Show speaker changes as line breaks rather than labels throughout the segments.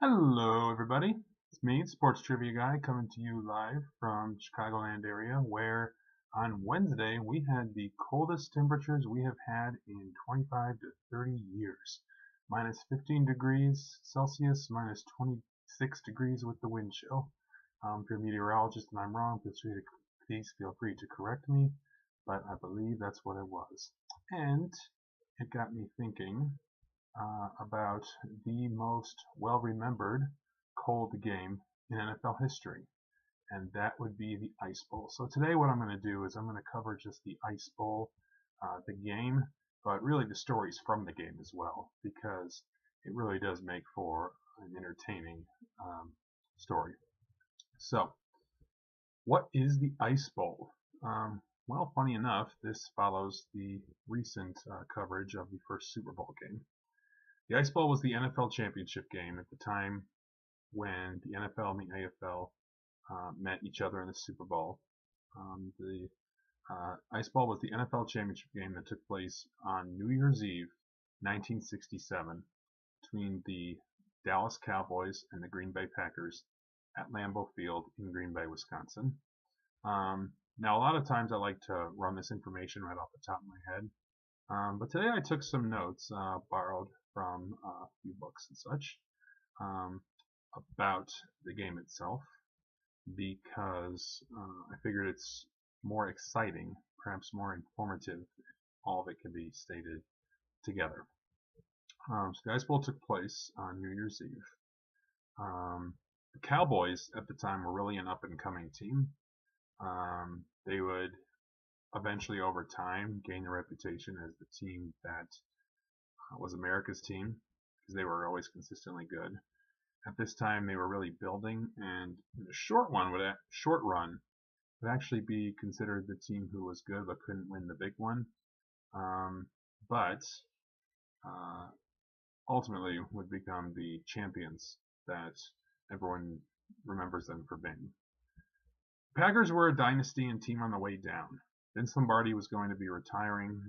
Hello, everybody. It's me, Sports Trivia Guy, coming to you live from Chicagoland area, where on Wednesday we had the coldest temperatures we have had in 25 to 30 years. Minus 15 degrees Celsius, minus 26 degrees with the wind chill. If you're a meteorologist and I'm wrong, please feel free to correct me, but I believe that's what it was. And it got me thinking about the most well-remembered cold game in NFL history, and that would be the Ice Bowl. So today what I'm going to do is I'm going to cover just the Ice Bowl, the game, but really the stories from the game as well, because it really does make for an entertaining story. So, what is the Ice Bowl? Well, funny enough, this follows the recent coverage of the first Super Bowl game. The Ice Bowl was the NFL championship game at the time when the NFL and the AFL met each other in the Super Bowl. The Ice Bowl was the NFL championship game that took place on New Year's Eve, 1967, between the Dallas Cowboys and the Green Bay Packers at Lambeau Field in Green Bay, Wisconsin. Now, a lot of times I like to run this information right off the top of my head, but today I took some notes borrowed from a few books and such about the game itself, because I figured it's more exciting, perhaps more informative, if all of it can be stated together. So the Ice Bowl took place on New Year's Eve. The Cowboys at the time were really an up-and-coming team. They would eventually, over time, gain a reputation as the team that was America's team, because they were always consistently good. At this time, they were really building, and in the short run would actually be considered the team who was good but couldn't win the big one. But ultimately would become the champions that everyone remembers them for being. Packers were a dynasty and team on the way down. Vince Lombardi was going to be retiring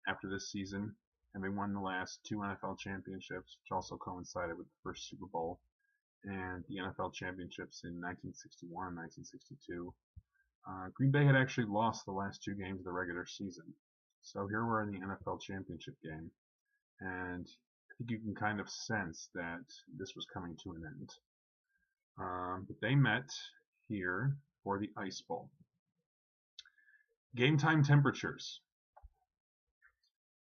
after this season, having won the last two NFL championships, which also coincided with the first Super Bowl, and the NFL championships in 1961 and 1962. Green Bay had actually lost the last two games of the regular season. So here we're in the NFL championship game, and I think you can kind of sense that this was coming to an end. But they met here for the Ice Bowl. Game time temperatures: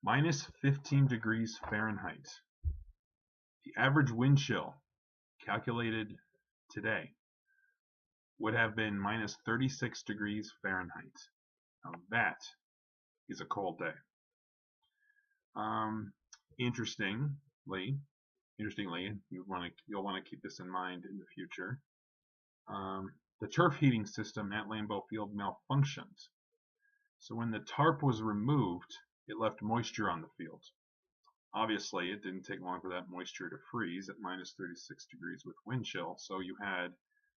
minus 15 degrees Fahrenheit. The average wind chill calculated today would have been minus 36 degrees Fahrenheit. Now that is a cold day. Interestingly, you'll want to keep this in mind in the future. The turf heating system at Lambeau Field malfunctioned. So when the tarp was removed, it left moisture on the field. Obviously, it didn't take long for that moisture to freeze at minus 36 degrees with wind chill, so you had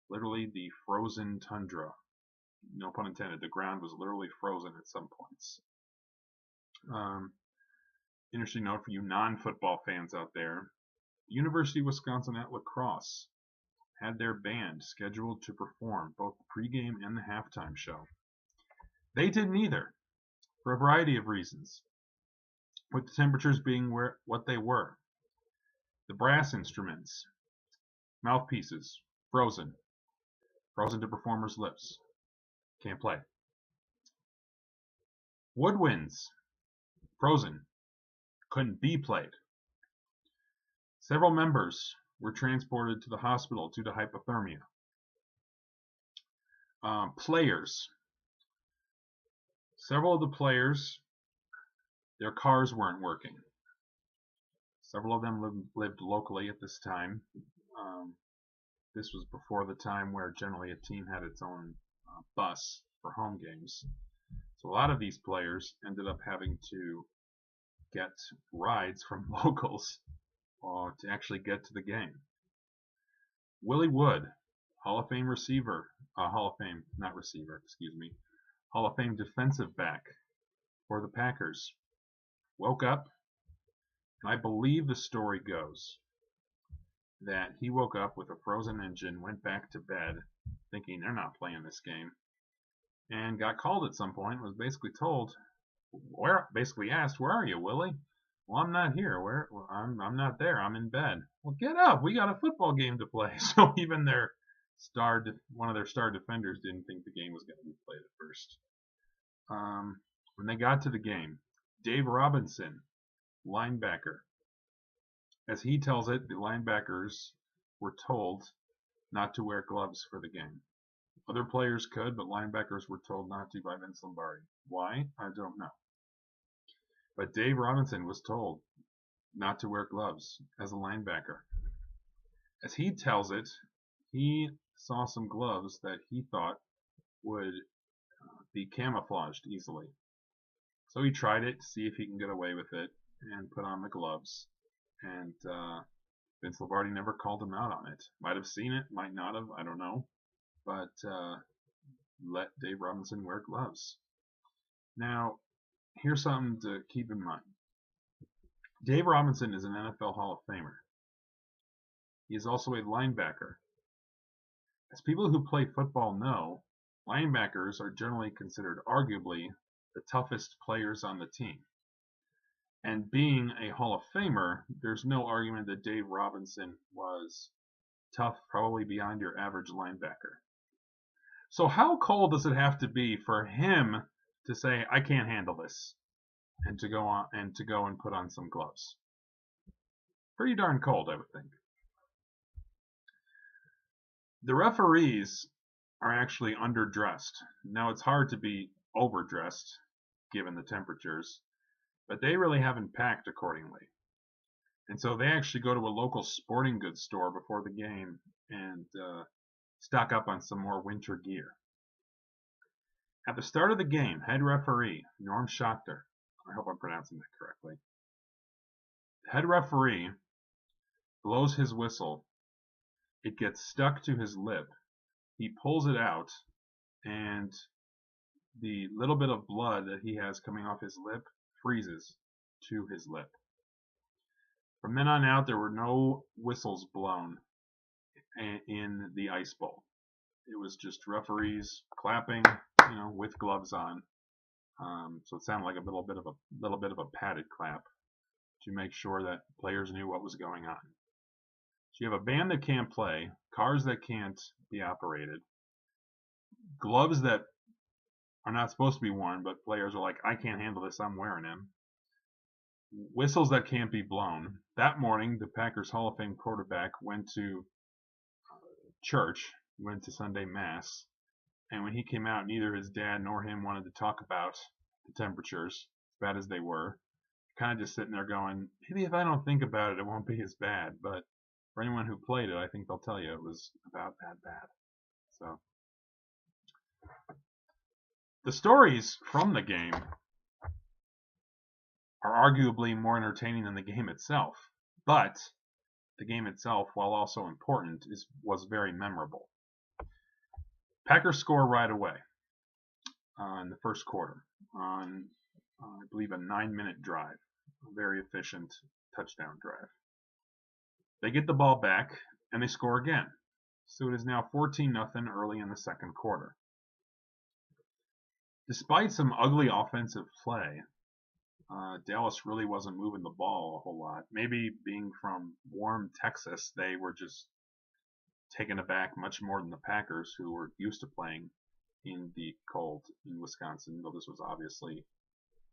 literally the frozen tundra. No pun intended, the ground was literally frozen at some points. Interesting note for you non-football fans out there, University of Wisconsin at La Crosse had their band scheduled to perform both the pregame and the halftime show. They didn't either, for a variety of reasons, with the temperatures being what they were. The brass instruments, mouthpieces, frozen to performers' lips, can't play. Woodwinds, frozen, couldn't be played. Several members were transported to the hospital due to hypothermia. Players. Several of the players, their cars weren't working. Several of them lived locally at this time. This was before the time where generally a team had its own bus for home games. So a lot of these players ended up having to get rides from locals to actually get to the game. Willie Wood, Hall of Fame defensive back for the Packers, woke up, and I believe the story goes that he woke up with a frozen engine, went back to bed, thinking they're not playing this game, and got called at some point. Was basically told, basically asked, "Where are you, Willie?" "Well, I'm not here. Where? Well, I'm not there. I'm in bed." "Well, get up. We got a football game to play." So even one of their star defenders didn't think the game was going to be played at first. When they got to the game, Dave Robinson, linebacker, as he tells it, the linebackers were told not to wear gloves for the game. Other players could, but linebackers were told not to by Vince Lombardi. Why? I don't know. But Dave Robinson was told not to wear gloves as a linebacker. As he tells it, he saw some gloves that he thought would be camouflaged easily. So he tried it to see if he can get away with it and put on the gloves. And Vince Lombardi never called him out on it. Might have seen it, might not have, I don't know. But let Dave Robinson wear gloves. Now, here's something to keep in mind. Dave Robinson is an NFL Hall of Famer. He is also a linebacker. As people who play football know, linebackers are generally considered arguably the toughest players on the team. And being a Hall of Famer, there's no argument that Dave Robinson was tough, probably beyond your average linebacker. So how cold does it have to be for him to say, "I can't handle this," and to go and put on some gloves? Pretty darn cold, I would think. The referees are actually underdressed. Now, it's hard to be overdressed given the temperatures, but they really haven't packed accordingly. And so they actually go to a local sporting goods store before the game and stock up on some more winter gear. At the start of the game, head referee Norm Schachter, I hope I'm pronouncing that correctly, the head referee blows his whistle. It gets stuck to his lip. He pulls it out, and the little bit of blood that he has coming off his lip freezes to his lip. From then on out, there were no whistles blown in the ice bowl. It was just referees clapping, with gloves on. So it sounded like a little bit of a padded clap to make sure that players knew what was going on. So you have a band that can't play, cars that can't be operated, gloves that are not supposed to be worn, but players are like, "I can't handle this, I'm wearing them." Whistles that can't be blown. That morning, the Packers Hall of Fame quarterback went to church, went to Sunday Mass, and when he came out, neither his dad nor him wanted to talk about the temperatures, as bad as they were. Kind of just sitting there going, maybe if I don't think about it, it won't be as bad. But for anyone who played it, I think they'll tell you it was about that bad. So the stories from the game are arguably more entertaining than the game itself. But the game itself, while also important, was very memorable. Packers score right away in the first quarter on, I believe, a 9-minute drive. A very efficient touchdown drive. They get the ball back, and they score again. So it is now 14-0 early in the second quarter. Despite some ugly offensive play, Dallas really wasn't moving the ball a whole lot. Maybe being from warm Texas, they were just taken aback much more than the Packers, who were used to playing in the cold in Wisconsin, though this was obviously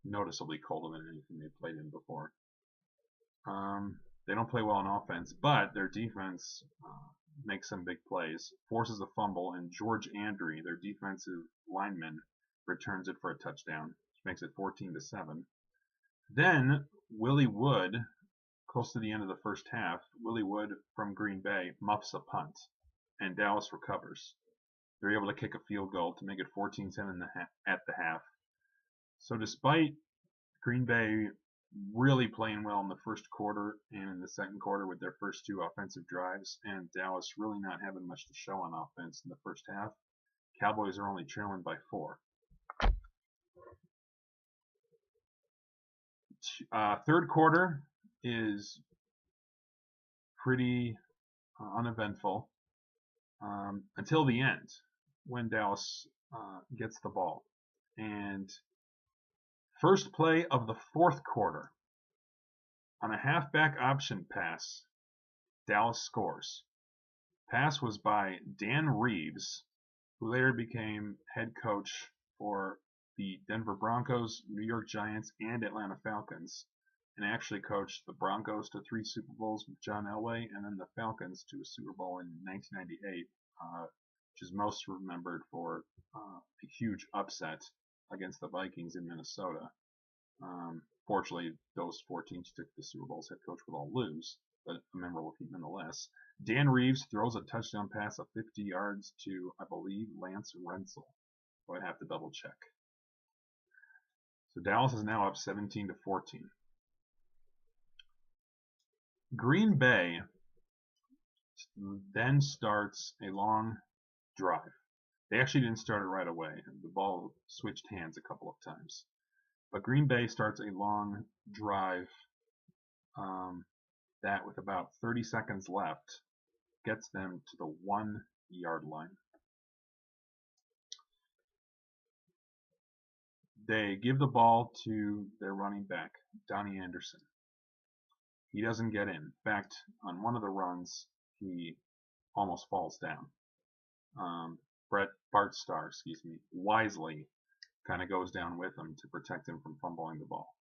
noticeably colder than anything they played in before. They don't play well on offense, but their defense makes some big plays, forces a fumble, and George Andre, their defensive lineman, returns it for a touchdown, which makes it 14-7. Then Willie Wood, close to the end of the first half, Willie Wood from Green Bay muffs a punt, and Dallas recovers. They're able to kick a field goal to make it 14-7 at the half. So despite Green Bay really playing well in the first quarter and in the second quarter with their first two offensive drives, and Dallas really not having much to show on offense in the first half, Cowboys are only trailing by 4. Third quarter is pretty uneventful until the end when Dallas gets the ball. And first play of the fourth quarter, on a halfback option pass, Dallas scores. Pass was by Dan Reeves, who later became head coach for the Denver Broncos, New York Giants, and Atlanta Falcons, and actually coached the Broncos to 3 Super Bowls with John Elway, and then the Falcons to a Super Bowl in 1998, which is most remembered for a huge upset against the Vikings in Minnesota. Fortunately, those 4 teams who took the Super Bowl's head coach would all lose, but a memorable feat nonetheless. Dan Reeves throws a touchdown pass of 50 yards to, I believe, Lance Rensel. So I'd have to double check. So Dallas is now up 17-14. Green Bay then starts a long drive. They actually didn't start it right away. The ball switched hands a couple of times. But Green Bay starts a long drive that, with about 30 seconds left, gets them to the 1-yard line. They give the ball to their running back, Donnie Anderson. He doesn't get in. In fact, on one of the runs, he almost falls down. Bart Starr, wisely kind of goes down with him to protect him from fumbling the ball.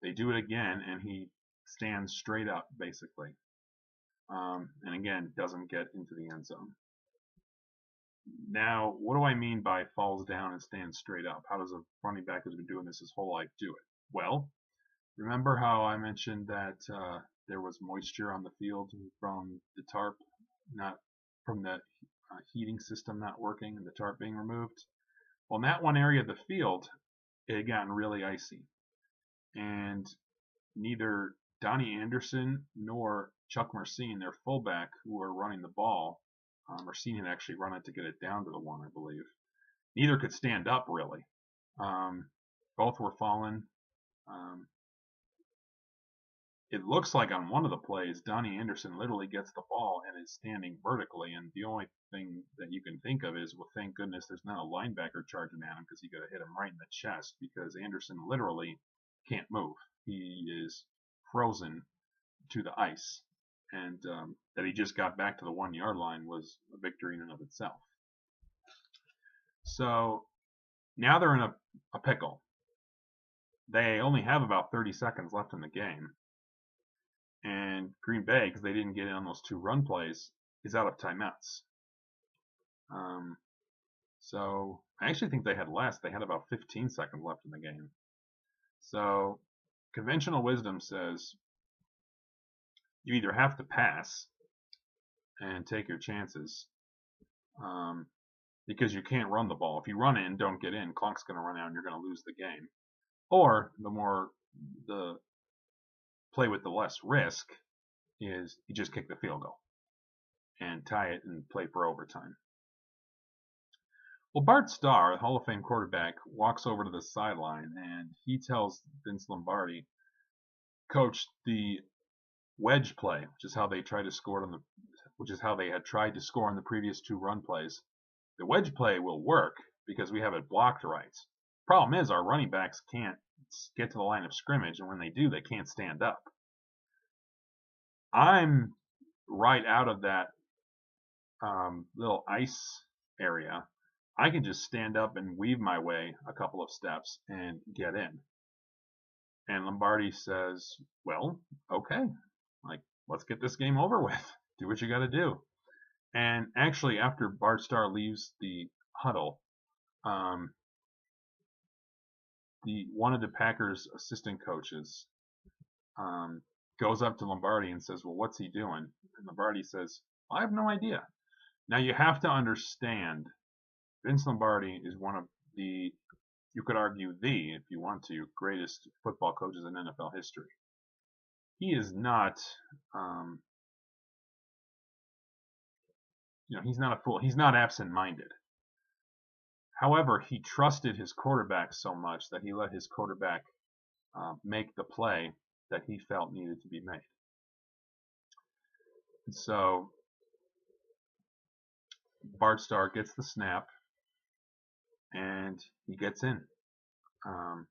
They do it again, and he stands straight up, basically. And again, doesn't get into the end zone. Now, what do I mean by falls down and stands straight up? How does a running back who's been doing this his whole life do it? Well, remember how I mentioned that there was moisture on the field from the tarp, not from the heating system not working and the tarp being removed? Well, in that one area of the field, it had gotten really icy. And neither Donnie Anderson nor Chuck Mercine, their fullback, who were running the ball, Mercine had actually run it to get it down to the 1, I believe. Neither could stand up, really. Both were falling. It looks like on one of the plays, Donnie Anderson literally gets the ball and is standing vertically, and the only thing that you can think of is, well, thank goodness there's not a linebacker charging at him, because he could have hit him right in the chest, because Anderson literally can't move. He is frozen to the ice, and that he just got back to the 1-yard line was a victory in and of itself. So now they're in a pickle. They only have about 30 seconds left in the game. And Green Bay, because they didn't get in on those 2 run plays, is out of timeouts. So I actually think they had less. They had about 15 seconds left in the game. So conventional wisdom says you either have to pass and take your chances, because you can't run the ball. If you run it and don't get in, clock's going to run out and you're going to lose the game. Or the play with the less risk is you just kick the field goal and tie it and play for overtime. Well, Bart Starr, the Hall of Fame quarterback, walks over to the sideline and he tells Vince Lombardi, "Coach, the wedge play, which is how they tried to score they had tried to score on the previous 2 run plays. The wedge play will work because we have it blocked right. Problem is, our running backs can't get to the line of scrimmage, and when they do, they can't stand up. I'm right out of that little ice area. I can just stand up and weave my way a couple of steps and get in." And Lombardi says, "Well, okay, let's get this game over with. Do what you got to do." And actually, after Bart Starr leaves the huddle, one of the Packers' assistant coaches goes up to Lombardi and says, "Well, what's he doing?" And Lombardi says, "I have no idea." Now, you have to understand, Vince Lombardi is one of the, you could argue if you want to, greatest football coaches in NFL history. He is not, he's not a fool. He's not absent-minded. However, he trusted his quarterback so much that he let his quarterback make the play that he felt needed to be made. So Bart Starr gets the snap and he gets in. Um,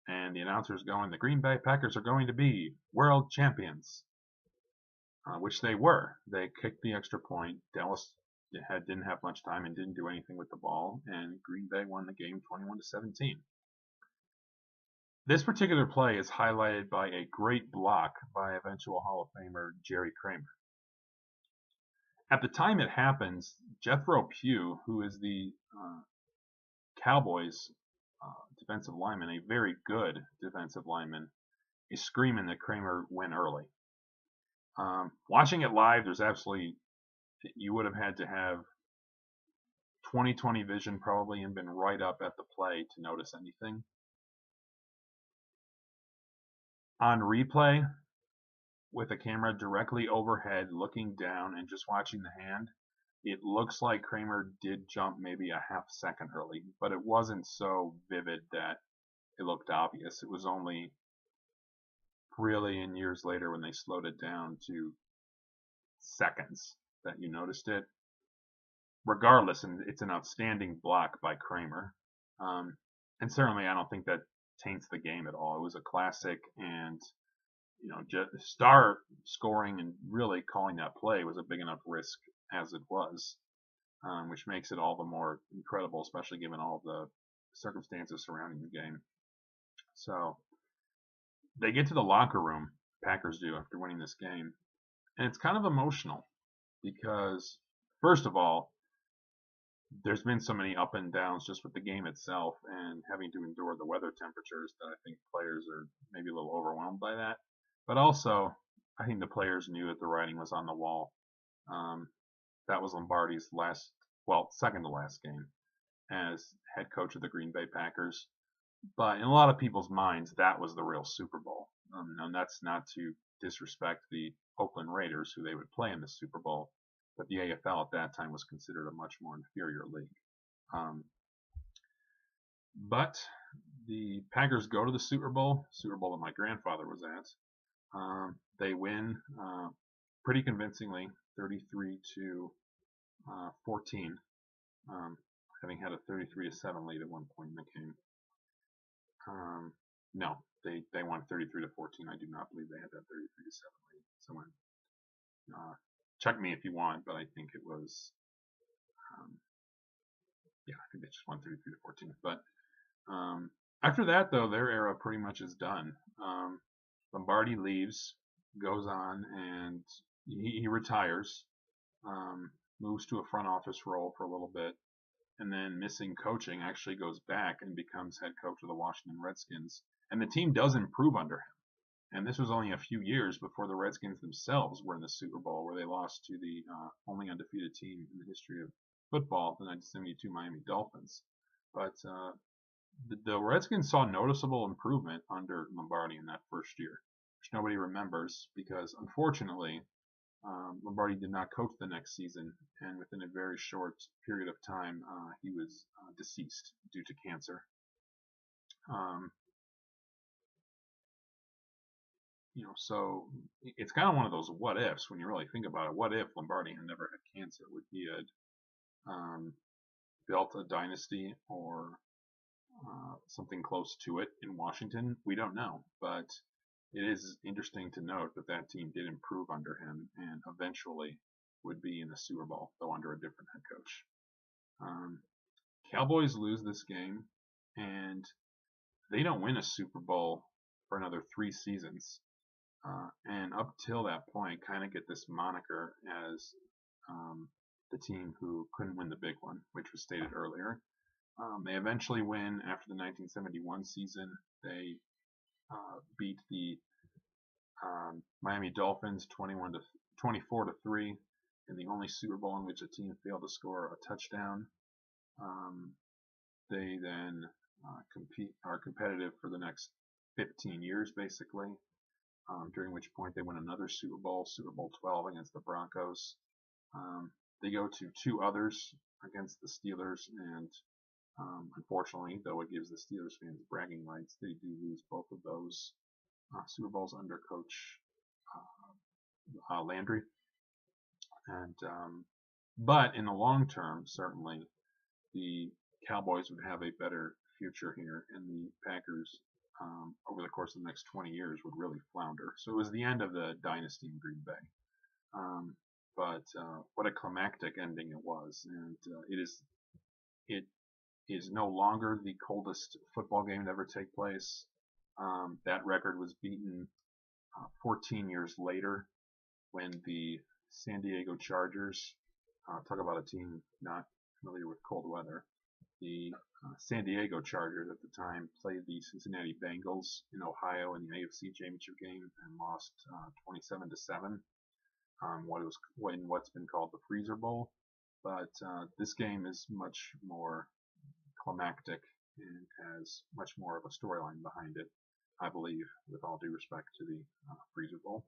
and the announcer's going, the Green Bay Packers are going to be world champions, which they were. They kicked the extra point. Dallas didn't have much time and didn't do anything with the ball, and Green Bay won the game 21-17. This particular play is highlighted by a great block by eventual Hall of Famer Jerry Kramer. At the time it happens, Jethro Pugh, who is the Cowboys defensive lineman, a very good defensive lineman, is screaming that Kramer win early. Watching it live, you would have had to have 20/20 vision probably and been right up at the play to notice anything. On replay, with a camera directly overhead looking down and just watching the hand, it looks like Kramer did jump maybe a half second early, but it wasn't so vivid that it looked obvious. It was only really in years later when they slowed it down to seconds that you noticed it. Regardless, it's an outstanding block by Kramer. And certainly I don't think that taints the game at all. It was a classic, and Starr scoring and really calling that play was a big enough risk as it was, which makes it all the more incredible, especially given all the circumstances surrounding the game. So they get to the locker room, Packers do, after winning this game, and it's kind of emotional because, first of all, there's been so many up and downs just with the game itself and having to endure the weather temperatures that I think players are maybe a little overwhelmed by that. But also, I think the players knew that the writing was on the wall. That was Lombardi's second to last game as head coach of the Green Bay Packers. But in a lot of people's minds, that was the real Super Bowl. And that's not to disrespect the Oakland Raiders, who they would play in the Super Bowl. But the AFL at that time was considered a much more inferior league. But the Packers go to the Super Bowl that my grandfather was at. They win pretty convincingly, 33-14, having had a 33-7 lead at one point in the game. No, they won 33-14. I do not believe they had that 33-7 lead. Someone check me if you want, but I think it was, I think they just won 33-14. But after that, though, their era pretty much is done. Lombardi leaves, goes on, and he retires, moves to a front office role for a little bit, and then missing coaching actually goes back and becomes head coach of the Washington Redskins. And the team does improve under him. And this was only a few years before the Redskins themselves were in the Super Bowl, where they lost to the only undefeated team in the history of football, the 1972 Miami Dolphins. But the Redskins saw noticeable improvement under Lombardi in that first year, which nobody remembers because, unfortunately, Lombardi did not coach the next season, and within a very short period of time, he was deceased due to cancer. So it's kind of one of those what ifs when you really think about it. What if Lombardi had never had cancer? Would he had built a dynasty or something close to it in Washington? We don't know, but it is interesting to note that that team did improve under him and eventually would be in the Super Bowl, though under a different head coach. Cowboys lose this game, and they don't win a Super Bowl for another 3 seasons. And up till that point, kind of get this moniker as the team who couldn't win the big one, which was stated earlier. They eventually win after the 1971 season. They beat the Miami Dolphins 24-3 in the only Super Bowl in which a team failed to score a touchdown. They then are competitive for the next 15 years, basically. During which point they win another Super Bowl 12 against the Broncos. They go to 2 others against the Steelers, and unfortunately, though it gives the Steelers fans bragging rights, they do lose both of those Super Bowls under Coach Landry. And but in the long term, certainly the Cowboys would have a better future here, and the Packers, over the course of the next 20 years, would really flounder. So it was the end of the dynasty in Green Bay. Um, but what a climactic ending it was, and it is no longer the coldest football game to ever take place. That record was beaten 14 years later when the San Diego Chargers, talk about a team not familiar with cold weather, the San Diego Chargers at the time played the Cincinnati Bengals in Ohio in the AFC Championship game and lost 27-7. What's been called the Freezer Bowl. But this game is much more climactic and has much more of a storyline behind it, I believe, with all due respect to the Freezer Bowl.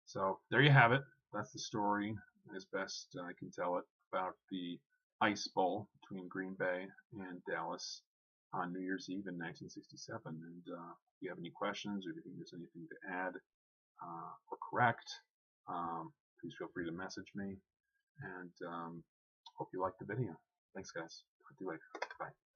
So there you have it. That's the story, as best I can tell it, about the Ice Bowl between Green Bay and Dallas on New Year's Eve in 1967. And if you have any questions or if you think there's anything to add or correct, please feel free to message me. And hope you liked the video. Thanks, guys. Talk to you later. Bye.